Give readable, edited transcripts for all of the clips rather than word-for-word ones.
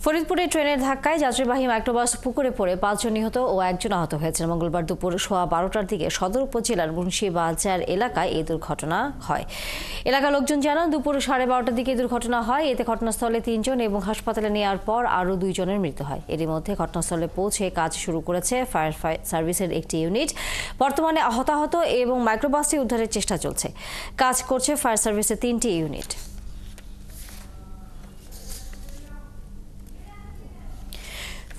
ফরিদপুরে ট্রেনের ধাক্কায় যাত্রীবাহী মাইক্রোবাস পুকুরে পড়ে ৫ জন নিহত ও ১ জন আহত হয়েছেন। মঙ্গলবার দুপুর 12:15টার দিকে সদর উপজেলার মুন্সিবাজার এলাকায় এই দুর্ঘটনা হয়। এলাকার লোকজন জানান, দুপুর 12:30টার দিকে দুর্ঘটনা হয়। এতে ঘটনাস্থলে ৩ জন এবং হাসপাতালে নেওয়ার পর আরও ২ জনের মৃত্যু হয়। এরই মধ্যে ঘটনাস্থলে পৌঁছে কাজ শুরু করেছে ফায়ার সার্ভিসের একটি ইউনিট। বর্তমানে হতাহত এবং মাইক্রোবাসটি উদ্ধারের চেষ্টা চলছে। কাজ করছে ফায়ার সার্ভিসের ৩টি ইউনিট।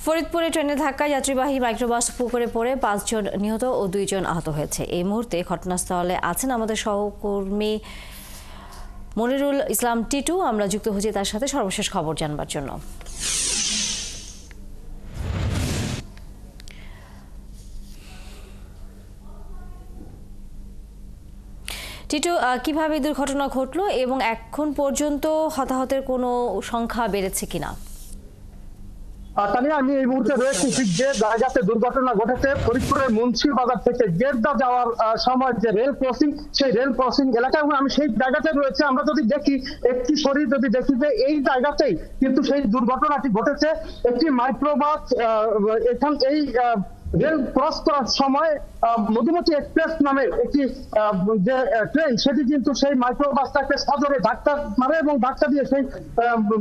ফরিদপুরে ট্রেনের ধাক্কায় যাত্রীবাহী মাইক্রোবাস পুকুরে পড়ে ৫ জন নিহত ও ২ জন আহত হয়েছে। এই মুহূর্তে ঘটনাস্থলে আছেন আমাদের সহকর্মী মনিরুল ইসলাম টিটু। আমরা যুক্ত হচ্ছি তার সাথে সর্বশেষ খবর জানবার জন্য। টিটু, কিভাবে দুর্ঘটনা ঘটলো এবং এখন পর্যন্ত হতাহতের কোনো সংখ্যা বেড়েছে কিনা? তানিয়া, আমি এই মুহূর্তে রয়েছি ঠিক যে জায়গাতে দুর্ঘটনা ঘটেছে, ফরিদপুরের মুন্সিবাজার থেকে গেদ্দা যাওয়ার সময় যে রেল ক্রসিং, সেই রেল ক্রসিং এলাকায় আমি সেই জায়গাতে রয়েছে। আমরা যদি দেখি একটি শরীর যদি দেখি যে এই জায়গাতেই কিন্তু সেই দুর্ঘটনাটি ঘটেছে। একটি মাইক্রোবাস এই রেল ক্রস করার সময় মধুমতি এক্সপ্রেস নামে একটি যে ট্রেন, সেটি কিন্তু সেই মাইক্রোবাসটাকে সজোরে ধাক্কা মারে এবং ধাক্কা দিয়ে সেই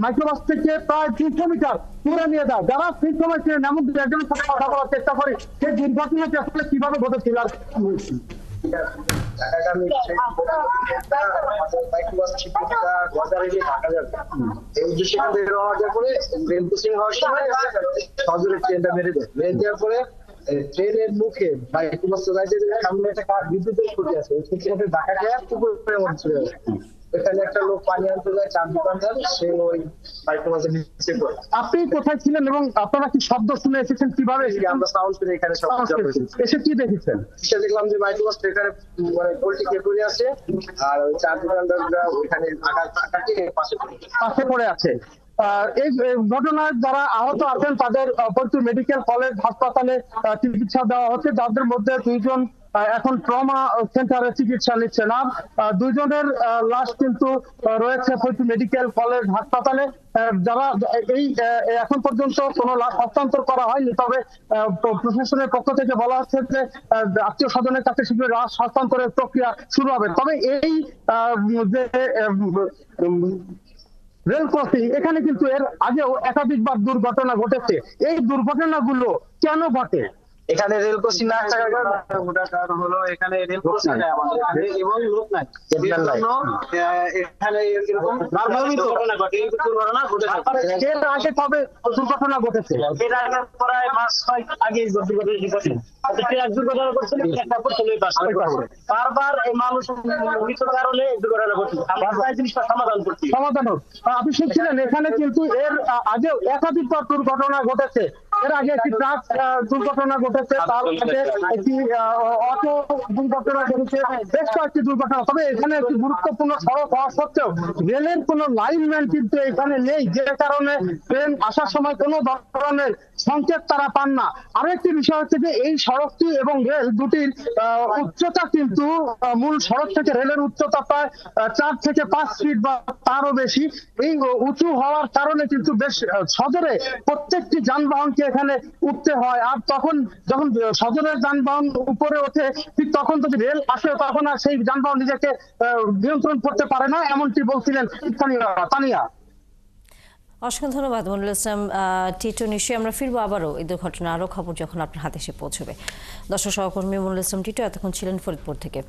মাইক্রোবাস থেকে প্রায় 300 মিটার দূরে নিয়ে যায়। যারা সেই সময় ছিলেন এমন একজনের সাথে কথা বলার চেষ্টা করি, সেই দুর্ঘটনাটি আসলে কিভাবে ঘটেছিল। ট্রেনের মুখে সামনে একটা বিদ্যুতের খুঁটি আছে, ঢাকা খেয়ে পুকুরের মধ্যে চলে যাবে। এখানে একটা লোক পানি আনতে যায়, চার দোকানদার, সে ওই মাইক্রোবাসের নিচে পড়ে। আপনি কোথায় ছিলেন এবং আপনারা কি শব্দ শুনে এসেছেন? কিভাবে আমরা সাউন্ড শুনে এখানে এসে কি দেখেছেন? এসে দেখলাম যে মাইক্রোবাসটা এখানে মানে পোল্ট্রি খেয়ে পড়ে আছে, আর ওই চার দোকানদাররা ওইখানে পাশে পড়ে আছে। এই ঘটনায় যারা আহত আছেন তাদের ফরিদপুর মেডিকেল কলেজ হাসপাতালে চিকিৎসা দেওয়া হচ্ছে, যাদের মধ্যে 2 জন এখন ট্রমা সেন্টারে চিকিৎসা নিচ্ছেন। আর 2 জনের লাশ কিন্তু রয়েছে ফরিদপুর মেডিকেল কলেজ হাসপাতালে। যারা এই এখন পর্যন্ত কোনো লাশ হস্তান্তর করা হয়নি, তবে প্রশাসনের পক্ষ থেকে বলা হচ্ছে যে আত্মীয় স্বজনের কাছে শীঘ্রই লাশ হস্তান্তরের প্রক্রিয়া শুরু হবে। তবে এই যে রেল ক্রসিং, এখানে কিন্তু এর আগেও একাধিকবার দুর্ঘটনা ঘটেছে। এই দুর্ঘটনাগুলো কেন ঘটে? এখানে রেল ক্রসিং না থাকার কারণ হলো এখানে রেল ক্রসিং নাই আমাদের এখানে, এবং লোক নাই। এখানে এরকম দুর্ঘটনা ঘটে, এই দুর্ঘটনা ঘটে থাকে। এর আগে কবে দুর্ঘটনা ঘটেছে? এর আগে প্রায় মাস 6 আগে দুর্ঘটনা ঘটেছে। দুর্ঘটনা করছিল, বারবার এই মানুষ মৃত্যুর কারণে দুর্ঘটনা ঘটছে। আমরা এই জিনিসটা সমাধান হোক। আপনি শুনছিলেন এখানে কিন্তু এর আগেও একাধিকবার দুর্ঘটনা ঘটেছে। এর আগে একটি ট্রাক দুর্ঘটনা ঘটেছে, তার সাথে একটি অটো দুর্ঘটনা ঘটেছে, বেশ কয়েকটি দুর্ঘটনা। তবে এখানে একটি গুরুত্বপূর্ণ সড়ক হওয়া সত্ত্বেও রেলের কোনো লাইনম্যান কিন্তু এখানে নেই, যে কারণে ট্রেন আসার সময় কোনো ধরনের সংকেত তারা পান না। আরো একটি বিষয় হচ্ছে যে এই সড়কটি এবং রেল দুটির উচ্চতা কিন্তু মূল সড়ক থেকে রেলের উচ্চতা প্রায় 4 থেকে 5 ফিট বা তারও বেশি। এই উঁচু হওয়ার কারণে কিন্তু বেশ সজোরে প্রত্যেকটি যানবাহনকে এখানে উঠতে হয়। আর তখন যখন সজোরের যানবাহন উপরে ওঠে, ঠিক তখন যদি রেল আসে তখন আর সেই যানবাহন নিজেকে নিয়ন্ত্রণ করতে পারে না, এমনটি বলছিলেন তানিয়া। অসংখ্য ধন্যবাদ মনিরুল ইসলাম টিটু। নিশ্চয়ই আমরা ফিরবো আবারও এই দুর্ঘটনা আরও খবর যখন আপনার হাতে এসে পৌঁছবে। দর্শক সহকর্মী মনিরুল ইসলাম টিটু এতক্ষণ ছিলেন ফরিদপুর থেকে।